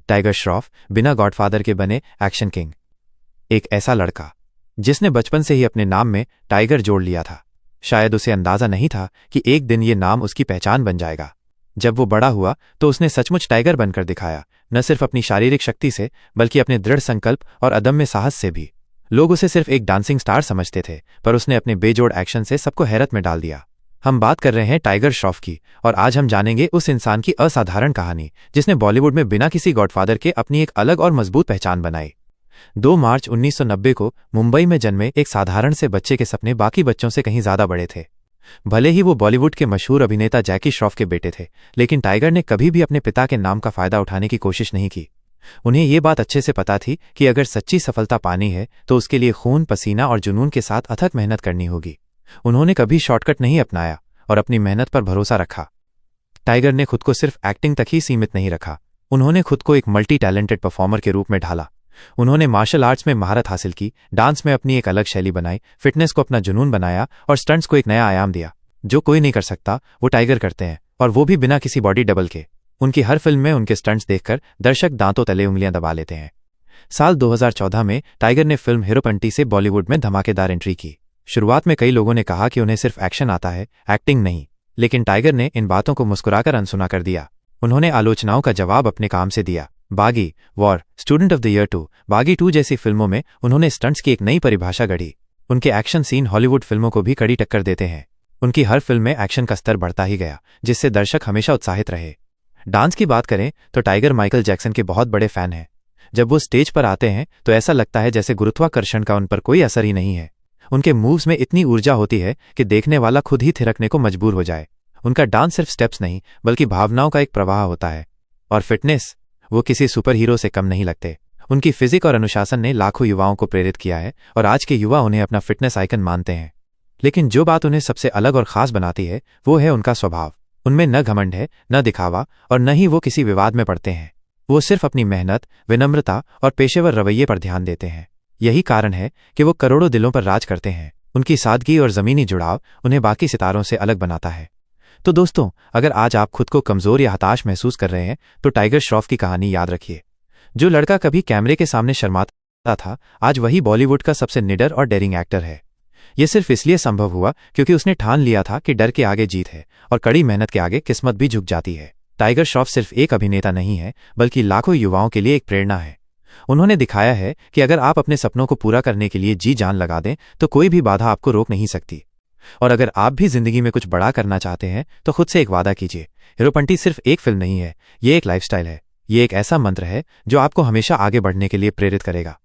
Tiger Shroff बिना godfather के बने एक्शन किंग। एक ऐसा लड़का जिसने बचपन से ही अपने नाम में टाइगर जोड़ लिया था। शायद उसे अंदाजा नहीं था कि एक दिन ये नाम उसकी पहचान बन जाएगा। जब वो बड़ा हुआ तो उसने सचमुच टाइगर बनकर दिखाया, न सिर्फ अपनी शारीरिक शक्ति से बल्कि अपने दृढ़ संकल्प और अदम्य साहस से भी। लोग उसे सिर्फ एक डांसिंग स्टार समझते थे, पर उसने अपने बेजोड़ एक्शन से सबको हैरत में डाल दिया। हम बात कर रहे हैं टाइगर श्रॉफ की, और आज हम जानेंगे उस इंसान की असाधारण कहानी जिसने बॉलीवुड में बिना किसी गॉडफादर के अपनी एक अलग और मजबूत पहचान बनाई। 2 मार्च 1990 को मुंबई में जन्मे एक साधारण से बच्चे के सपने बाकी बच्चों से कहीं ज्यादा बड़े थे। भले ही वो बॉलीवुड के मशहूर अभिनेता जैकी श्रॉफ के बेटे थे, लेकिन टाइगर ने कभी भी अपने पिता के नाम का फायदा उठाने की कोशिश नहीं की। उन्हें ये बात अच्छे से पता थी कि अगर सच्ची सफलता पानी है तो उसके लिए खून, पसीना और जुनून के साथ अथक मेहनत करनी होगी। उन्होंने कभी शॉर्टकट नहीं अपनाया और अपनी मेहनत पर भरोसा रखा। टाइगर ने खुद को सिर्फ एक्टिंग तक ही सीमित नहीं रखा, उन्होंने खुद को एक मल्टी टैलेंटेड परफॉर्मर के रूप में ढाला। उन्होंने मार्शल आर्ट्स में महारत हासिल की, डांस में अपनी एक अलग शैली बनाई, फिटनेस को अपना जुनून बनाया और स्टंट्स को एक नया आयाम दिया। जो कोई नहीं कर सकता वो टाइगर करते हैं, और वो भी बिना किसी बॉडी डबल के। उनकी हर फिल्म में उनके स्टंट्स देखकर दर्शक दांतों तले उंगलियां दबा लेते हैं। साल 2014 में टाइगर ने फिल्म हीरोपंती से बॉलीवुड में धमाकेदार एंट्री की। शुरुआत में कई लोगों ने कहा कि उन्हें सिर्फ एक्शन आता है, एक्टिंग नहीं, लेकिन टाइगर ने इन बातों को मुस्कुराकर अनसुना कर दिया। उन्होंने आलोचनाओं का जवाब अपने काम से दिया। बागी, war, student of the year 2, बागी 2 जैसी फिल्मों में उन्होंने स्टंट्स की एक नई परिभाषा गढ़ी। उनके एक्शन सीन हॉलीवुड फिल्मों को भी कड़ी टक्कर देते हैं। उनकी हर फिल्म में एक्शन का स्तर बढ़ता ही गया, जिससे दर्शक हमेशा उत्साहित रहे। डांस की बात करें तो टाइगर माइकल जैक्सन के बहुत बड़े फैन हैं। जब वो स्टेज पर आते हैं तो ऐसा लगता है जैसे गुरुत्वाकर्षण का उन पर कोई असर ही नहीं है। उनके मूव्स में इतनी ऊर्जा होती है कि देखने वाला खुद ही थिरकने को मजबूर हो जाए। उनका डांस सिर्फ स्टेप्स नहीं बल्कि भावनाओं का एक प्रवाह होता है। और फिटनेस, वो किसी सुपर हीरो से कम नहीं लगते। उनकी फिजिक और अनुशासन ने लाखों युवाओं को प्रेरित किया है, और आज के युवा उन्हें अपना फिटनेस आइकन मानते हैं। लेकिन जो बात उन्हें सबसे अलग और खास बनाती है वो है उनका स्वभाव। उनमें न घमंड है, न दिखावा, और न ही वो किसी विवाद में पड़ते हैं। वो सिर्फ अपनी मेहनत, विनम्रता और पेशेवर रवैये पर ध्यान देते हैं। यही कारण है कि वो करोड़ों दिलों पर राज करते हैं। उनकी सादगी और जमीनी जुड़ाव उन्हें बाकी सितारों से अलग बनाता है। तो दोस्तों, अगर आज आप खुद को कमजोर या हताश महसूस कर रहे हैं तो टाइगर श्रॉफ की कहानी याद रखिए। जो लड़का कभी कैमरे के सामने शर्माता था, आज वही बॉलीवुड का सबसे निडर और डेयरिंग एक्टर है। यह सिर्फ इसलिए संभव हुआ क्योंकि उसने ठान लिया था कि डर के आगे जीत है, और कड़ी मेहनत के आगे किस्मत भी झुक जाती है। टाइगर श्रॉफ सिर्फ एक अभिनेता नहीं है, बल्कि लाखों युवाओं के लिए एक प्रेरणा है। उन्होंने दिखाया है कि अगर आप अपने सपनों को पूरा करने के लिए जी जान लगा दें तो कोई भी बाधा आपको रोक नहीं सकती। और अगर आप भी जिंदगी में कुछ बड़ा करना चाहते हैं तो खुद से एक वादा कीजिए। हीरोपंती सिर्फ एक फिल्म नहीं है, ये एक लाइफस्टाइल है। ये एक ऐसा मंत्र है जो आपको हमेशा आगे बढ़ने के लिए प्रेरित करेगा।